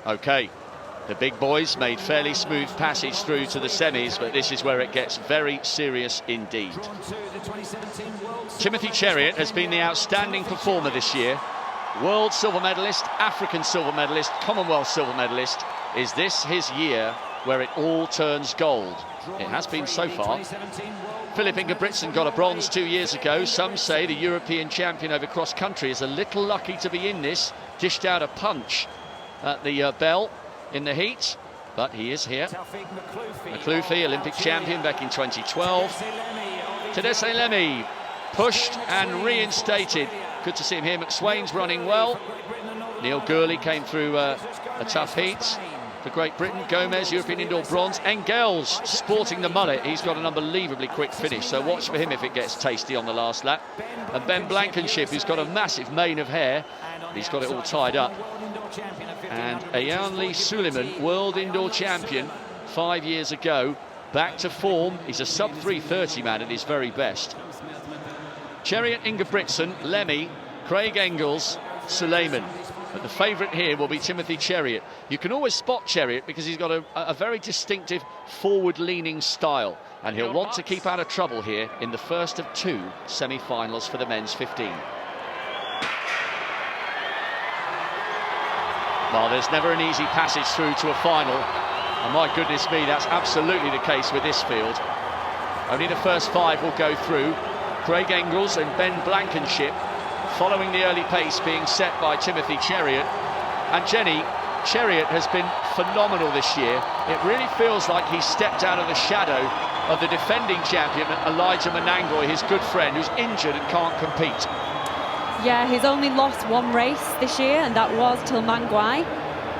Okay, the big boys made fairly smooth passage through to the semis, but this is where it gets very serious indeed. Timothy Chariot has been the outstanding performer this year. World silver medalist, African silver medalist, Commonwealth silver medalist. Is this his year where it all turns gold? It has been so far. Phillip Ingebrigtsen got a bronze 2 years ago. Some say the European champion over cross-country is a little lucky to be in this. Dished out a punch at the bell in the heat, but he is here. Makhloufi, Olympic champion back in 2012. Tadesse Lemi, pushed and reinstated. Good to see him here. McSwain's running well. Neil Gurley came through a tough heat for Great Britain. Gomez, European indoor bronze. Engels sporting the mullet. He's got an unbelievably quick finish, so watch for him if it gets tasty on the last lap. And Ben Blankenship, who's got a massive mane of hair. He's got it all tied up. And Ayanli Suleiman, world indoor champion 5 years ago, back to form. He's a sub-3:30 man at his very best. Chariot, Ingebrigtsen, Lemi, Craig Engels, Suleiman. But the favourite here will be Timothy Chariot. You can always spot Chariot because he's got a very distinctive forward-leaning style, and he'll want to keep out of trouble here in the first of two semi-finals for the men's 15. Well, there's never an easy passage through to a final, and my goodness me, that's absolutely the case with this field. Only the first five will go through. Craig Engels and Ben Blankenship following the early pace being set by Timothy Chariot. And Jenny, Chariot has been phenomenal this year. It really feels like he's stepped out of the shadow of the defending champion, Elijah Manangoi, his good friend, who's injured and can't compete. Yeah, he's only lost one race this year, and that was till Mangwai.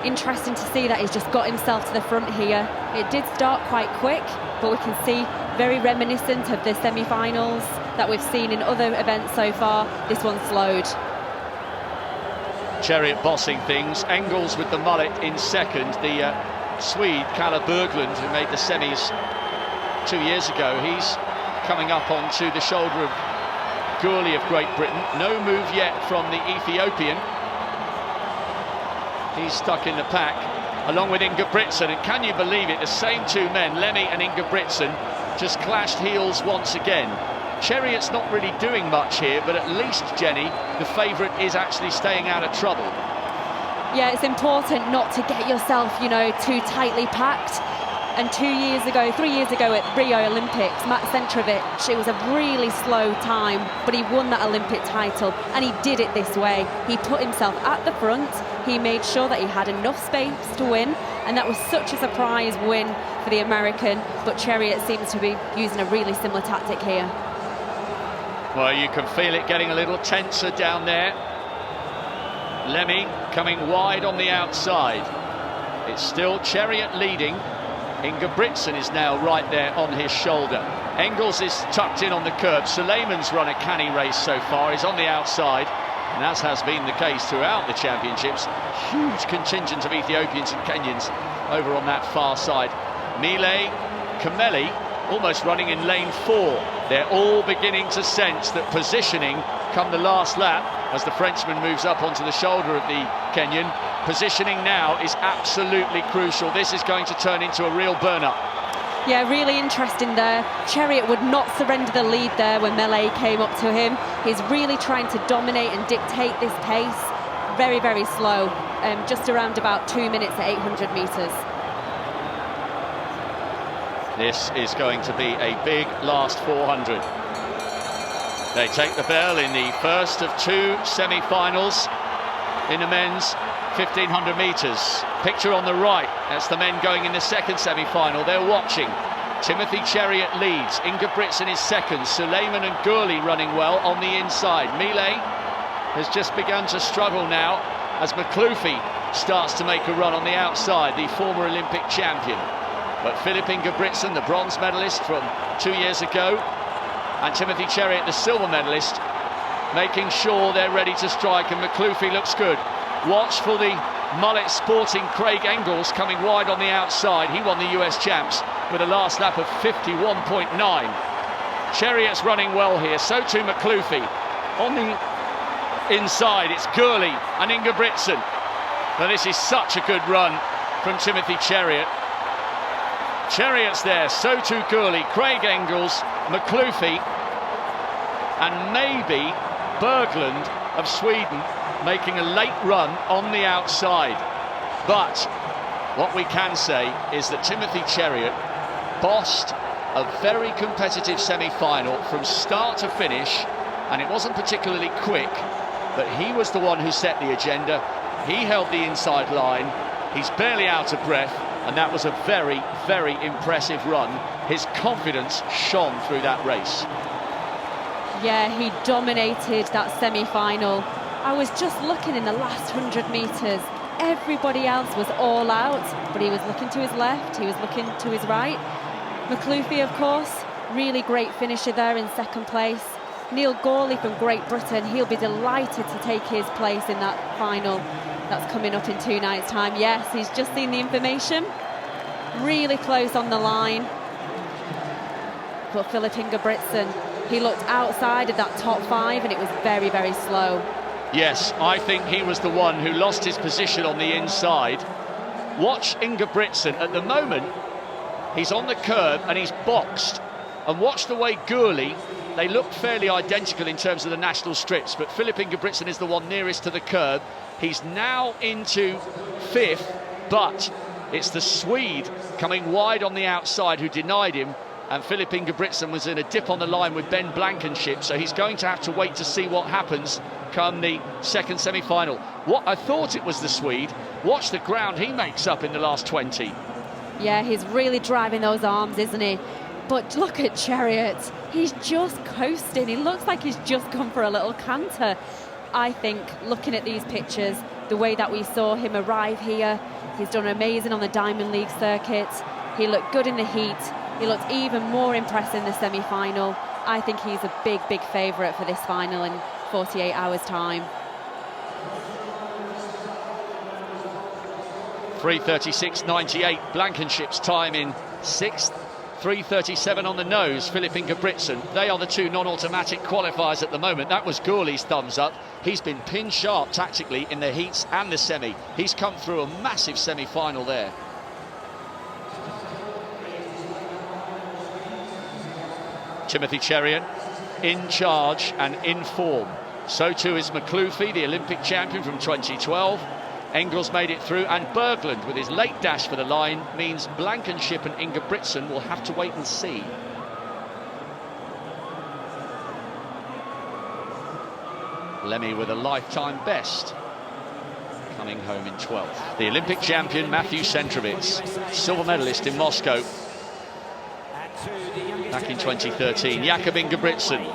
Interesting to see that he's just got himself to the front here. It did start quite quick, but we can see very reminiscent of the semi-finals that we've seen in other events so far. This one slowed. Chariot bossing things. Engels with the mullet in second. The Swede, Kalle Berglund, who made the semis 2 years ago, he's coming up onto the shoulder of Gurley of Great Britain. No move yet from the Ethiopian. He's stuck in the pack, along with Ingebrigtsen. And can you believe it, the same two men, Lemi and Ingebrigtsen, just clashed heels once again. Chariot's not really doing much here, but at least, Jenny, the favourite is actually staying out of trouble. Yeah, it's important not to get yourself, you know, too tightly packed. And 3 years ago at Rio Olympics, Matt Centrovic, it was a really slow time, but he won that Olympic title, and he did it this way. He put himself at the front, he made sure that he had enough space to win, and that was such a surprise win for the American, but Chariot seems to be using a really similar tactic here. Well, you can feel it getting a little tenser down there. Lemi coming wide on the outside. It's still Chariot leading. Ingebrigtsen is now right there on his shoulder. Engels is tucked in on the curb. Suleiman's run a canny race so far. He's on the outside, and as has been the case throughout the championships, huge contingent of Ethiopians and Kenyans over on that far side. Mile, Kameli almost running in lane 4. They're all beginning to sense that positioning come the last lap, as the Frenchman moves up onto the shoulder of the Kenyan. Positioning now is absolutely crucial. This is going to turn into a real burn-up. Yeah, really interesting there. Chariot would not surrender the lead there when Melee came up to him. He's really trying to dominate and dictate this pace. Very, very slow. Just around about 2 minutes at 800 metres. This is going to be a big last 400. They take the bell in the first of two semi-finals in the men's 1500 metres. Picture on the right, that's the men going in the second semi-final. They're watching. Timothy Chariot leads. Ingebrigtsen is second. Suleiman and Gurley running well on the inside. Mile has just begun to struggle now as Makhloufi starts to make a run on the outside, the former Olympic champion. But Phillip Ingebrigtsen, the bronze medalist from 2 years ago, and Timothy Chariot, the silver medalist, making sure they're ready to strike, and Makhloufi looks good. Watch for the mullet sporting Craig Engels coming wide on the outside. He won the US champs with a last lap of 51.9. Chariot's running well here, so too Makhloufi. On the inside, it's Gurley and Ingebrigtsen. Well, this is such a good run from Timothy Chariot. Chariot's there, so too Gurley, Craig Engels, McCloughy, and maybe Berglund of Sweden making a late run on the outside. But what we can say is that Timothy Chariot bossed a very competitive semi-final from start to finish, and it wasn't particularly quick, but he was the one who set the agenda. He held the inside line. He's barely out of breath, and that was a very, very impressive run. His confidence shone through that race. Yeah, he dominated that semi-final. I was just looking in the last 100 metres. Everybody else was all out, but he was looking to his left, he was looking to his right. McCloughy, of course, really great finisher there in second place. Neil Gawley from Great Britain, he'll be delighted to take his place in that final that's coming up in 2 nights' time. Yes, he's just seen the information. Really close on the line. But Phillip Ingebrigtsen, he looked outside of that top 5 and it was very, very slow. Yes, I think he was the one who lost his position on the inside. Watch Ingebrigtsen. At the moment, he's on the curb and he's boxed. And watch the way Gurley, they look fairly identical in terms of the national strips, but Phillip Ingebrigtsen is the one nearest to the curb. He's now into 5th, but it's the Swede coming wide on the outside who denied him, and Phillip Ingebrigtsen was in a dip on the line with Ben Blankenship, so he's going to have to wait to see what happens come the second semi-final. What I thought it was the Swede. Watch the ground he makes up in the last 20. Yeah, he's really driving those arms, isn't he? But look at Chariot. He's just coasting. He looks like he's just come for a little canter. I think, looking at these pictures, the way that we saw him arrive here, he's done amazing on the Diamond League circuit. He looked good in the heat. He looked even more impressive in the semi-final. I think he's a big, big favourite for this final in 48 hours' time. 3:36.98, Blankenship's time in 6th. 3:37 on the nose, Phillip Ingebrigtsen. They are the 2 non-automatic qualifiers at the moment. That was Gurley's thumbs up. He's been pin sharp tactically in the heats and the semi. He's come through a massive semi-final there. Timothy Chariot in charge and in form. So too is McCloughy, the Olympic champion from 2012. Engels made it through, and Berglund with his late dash for the line means Blankenship and Ingebrigtsen will have to wait and see. Lemmy with a lifetime best, coming home in 12th. The Olympic champion Matthew Centrovitz, silver medalist in Moscow back in 2013. Jakob Ingebrigtsen.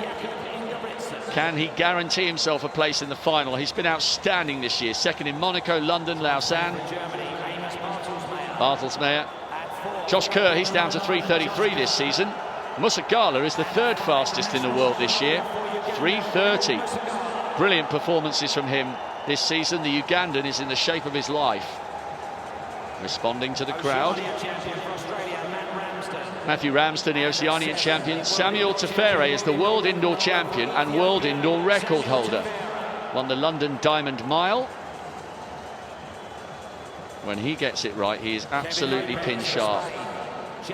Can he guarantee himself a place in the final? He's been outstanding this year. Second in Monaco, London, Lausanne. Bartelsmeyer. Josh Kerr, he's down to 3:33 this season. Musagala is the 3rd fastest in the world this year. 3:30. Brilliant performances from him this season. The Ugandan is in the shape of his life. Responding to the crowd. Matthew Ramsden, the Oceanian champion. Samuel Tafero is the world indoor champion and world indoor record holder. Won the London Diamond Mile. When he gets it right, he is absolutely pin sharp.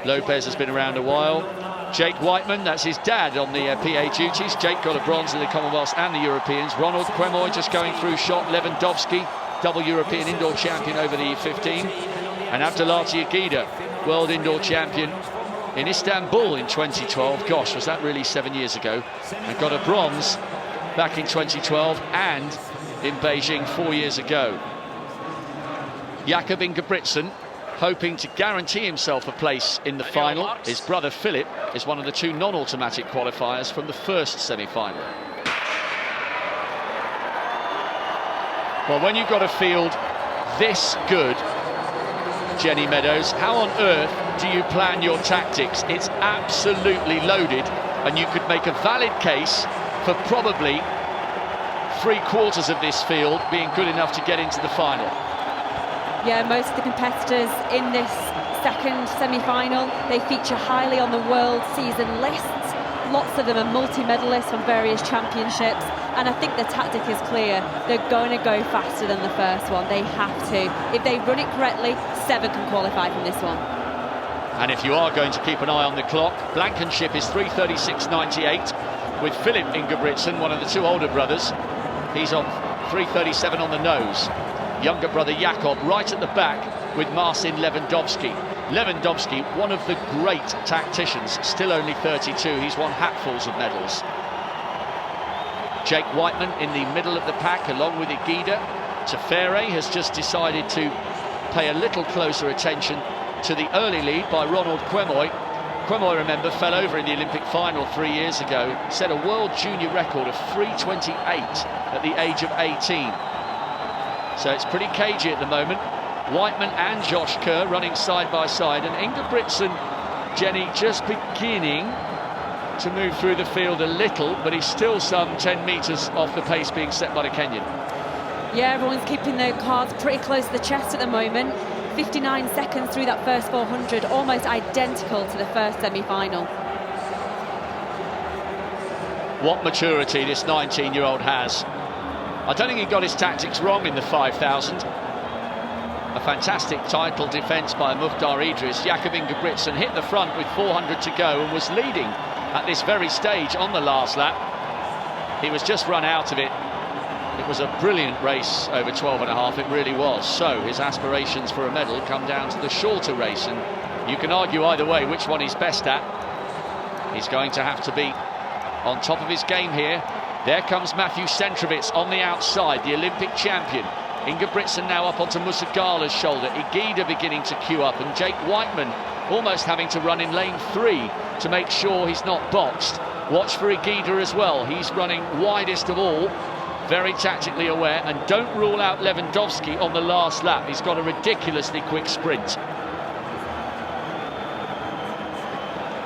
Lopez has been around a while. Jake Whiteman, that's his dad on the PA duties. Jake got a bronze in the Commonwealths and the Europeans. Ronald Quemoy just going through shot. Lewandowski, double European indoor champion over the 15. And Abdulati Agida, world indoor champion in Istanbul in 2012. Gosh, was that really 7 years ago? And got a bronze back in 2012 and in Beijing 4 years ago. Jakob Ingebrigtsen hoping to guarantee himself a place in the final. His brother Philip is one of the 2 non-automatic qualifiers from the first semi-final. Well, when you've got a field this good, Jenny Meadows, how on earth do you plan your tactics? It's absolutely loaded, and you could make a valid case for probably 3/4 of this field being good enough to get into the final. Yeah, most of the competitors in this second semi-final, they feature highly on the world season lists. Lots of them are multi-medalists from various championships. And I think the tactic is clear. They're going to go faster than the first one. They have to. If they run it correctly, 7 can qualify from this one. And if you are going to keep an eye on the clock, Blankenship is 3:36.98 with Phillip Ingebrigtsen, one of the 2 older brothers. He's on 3:37 on the nose. Younger brother Jakob right at the back with Marcin Lewandowski. Lewandowski, one of the great tacticians, still only 32. He's won hatfuls of medals. Jake Whiteman in the middle of the pack along with Igida. Tafero has just decided to pay a little closer attention to the early lead by Ronald Quemoy. Quemoy, remember, fell over in the Olympic final 3 years ago, set a world junior record of 3:28 at the age of 18. So it's pretty cagey at the moment. Whiteman and Josh Kerr running side by side, and Ingebrigtsen, Jenny, just beginning to move through the field a little, but he's still some 10 metres off the pace being set by the Kenyan. Yeah, everyone's keeping their cards pretty close to the chest at the moment. 59 seconds through that first 400, almost identical to the first semi-final. What maturity this 19-year-old has. I don't think he got his tactics wrong in the 5,000. A fantastic title defence by Mukhtar Idris. Jakob Ingebrigtsen hit the front with 400 to go and was leading at this very stage on the last lap. He was just run out of it. It was a brilliant race over 12.5, it really was. So his aspirations for a medal come down to the shorter race, and you can argue either way which one he's best at. He's going to have to be on top of his game here. There comes Matthew Centrovitz on the outside, the Olympic champion. Ingebrigtsen now up onto Musagala's shoulder. Igida beginning to queue up, and Jake Whiteman almost having to run in lane 3 to make sure he's not boxed. Watch for Igida as well. He's running widest of all, very tactically aware, and don't rule out Lewandowski on the last lap. He's got a ridiculously quick sprint.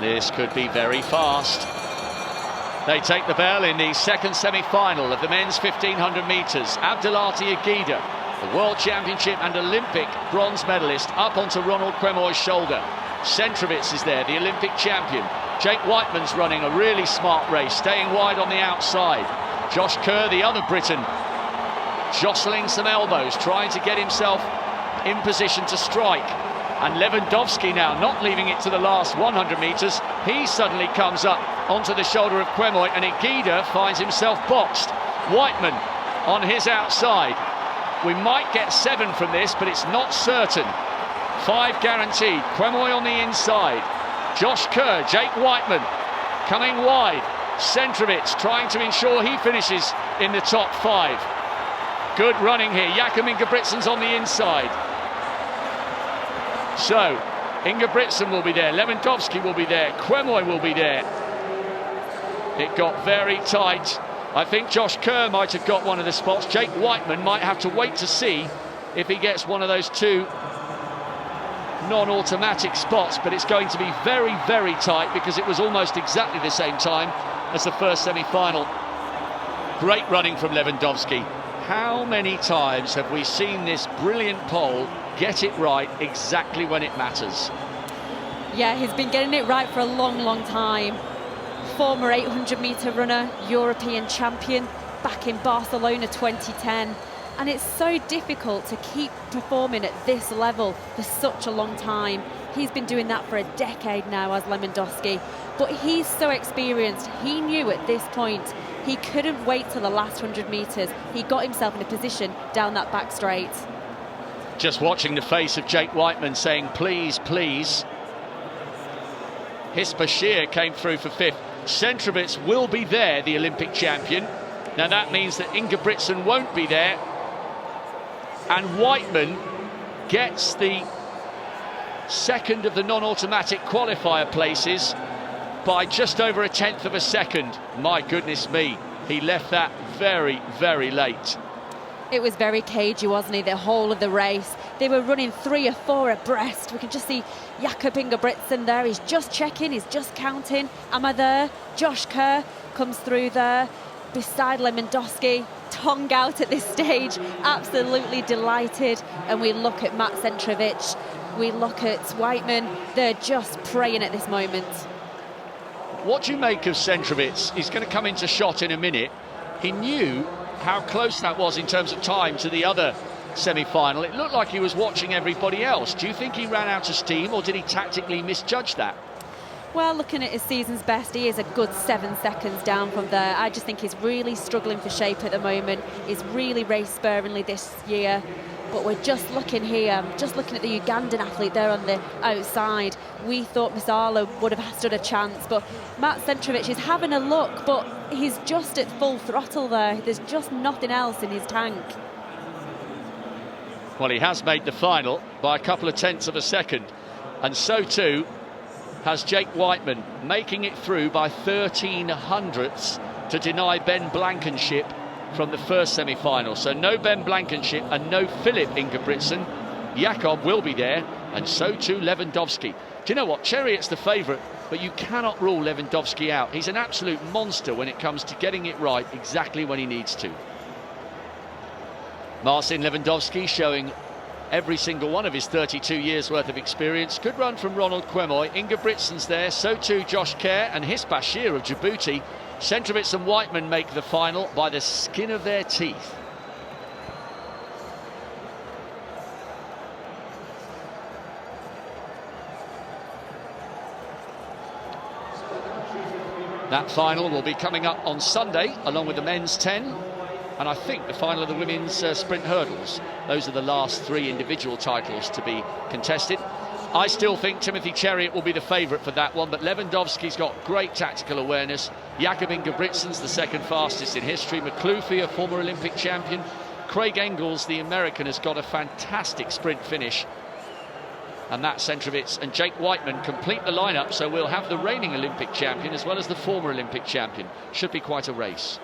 This could be very fast. They take the bell in the second semi-final of the men's 1500 metres. Abdelati Igida, the World Championship and Olympic bronze medalist, up onto Ronald Quemoy's shoulder. Centrovitz is there, the Olympic champion. Jake Whiteman's running a really smart race, staying wide on the outside. Josh Kerr, the other Briton, jostling some elbows, trying to get himself in position to strike. And Lewandowski now not leaving it to the last 100 metres. He suddenly comes up onto the shoulder of Quemoy, and Igida finds himself boxed. Whiteman on his outside. We might get 7 from this, but it's not certain. 5 guaranteed. Quemoy on the inside. Josh Kerr, Jake Whiteman coming wide. Centrovitz trying to ensure he finishes in the top 5. Good running here. Jakob Ingebrigtsen's on the inside. So, Ingebrigtsen will be there, Lewandowski will be there, Quemoy will be there. It got very tight. I think Josh Kerr might have got one of the spots. Jake Whiteman might have to wait to see if he gets one of those 2 non-automatic spots, but it's going to be very, very tight because it was almost exactly the same time as the first semi-final. Great running from Lewandowski. How many times have we seen this brilliant pole get it right exactly when it matters? Yeah, he's been getting it right for a long, long time. Former 800-metre runner, European champion, back in Barcelona 2010. And it's so difficult to keep performing at this level for such a long time. He's been doing that for a decade now as Lewandowski. But he's so experienced, he knew at this point he couldn't wait till the last 100 metres. He got himself in a position down that back straight. Just watching the face of Jake Whiteman saying, please, please. Hispashir came through for 5th. Centrovitz will be there, the Olympic champion. Now that means that Ingebrigtsen won't be there. And Whiteman gets the second of the non-automatic qualifier places by just over 1/10 of a second. My goodness me, he left that very, very late. It was very cagey, wasn't he, the whole of the race? They were running 3 or 4 abreast. We can just see Jakob Ingebrigtsen there. He's just checking, he's just counting. Am I there? Josh Kerr comes through there beside Lewandowski. Tongue out at this stage, absolutely delighted. And we look at Matt Centrovitz, we look at Whiteman. They're just praying at this moment. What do you make of Centrovitz? He's going to come into shot in a minute. he knew how close that was in terms of time to the other semi-final. It looked like he was watching everybody else. Do you think he ran out of steam, or did he tactically misjudge that? Well, looking at his season's best, he is a good 7 seconds down from there. I just think he's really struggling for shape at the moment. He's really raced sparingly this year. But we're just looking here, just looking at the Ugandan athlete there on the outside. We thought Misala would have stood a chance, but Matt Centrovich is having a look, but he's just at full throttle there. There's just nothing else in his tank. Well, he has made the final by a couple of tenths of a second, and so too has Jake Whiteman, making it through by 13 hundredths to deny Ben Blankenship from the first semi-final. So no Ben Blankenship and no Phillip Ingebrigtsen. Jakob will be there, and so too Lewandowski. Do you know what? Chariot's the favourite, but you cannot rule Lewandowski out. He's an absolute monster when it comes to getting it right exactly when he needs to. Marcin Lewandowski showing every single one of his 32 years worth of experience. Good run from Ronald Kwemoy. Ingebrigtsen's there, so too Josh Kerr and His Bashir of Djibouti. Centrovich and Whiteman make the final by the skin of their teeth. That final will be coming up on Sunday, along with the men's 10. And I think the final of the women's sprint hurdles. Those are the last 3 individual titles to be contested. I still think Timothy Chariot will be the favourite for that one, but Lewandowski's got great tactical awareness. Jakob Ingebrigtsen's the second fastest in history. McLuffy, a former Olympic champion. Craig Engels, the American, has got a fantastic sprint finish. And Matt Centrovich and Jake Whiteman complete the lineup, so we'll have the reigning Olympic champion as well as the former Olympic champion. Should be quite a race.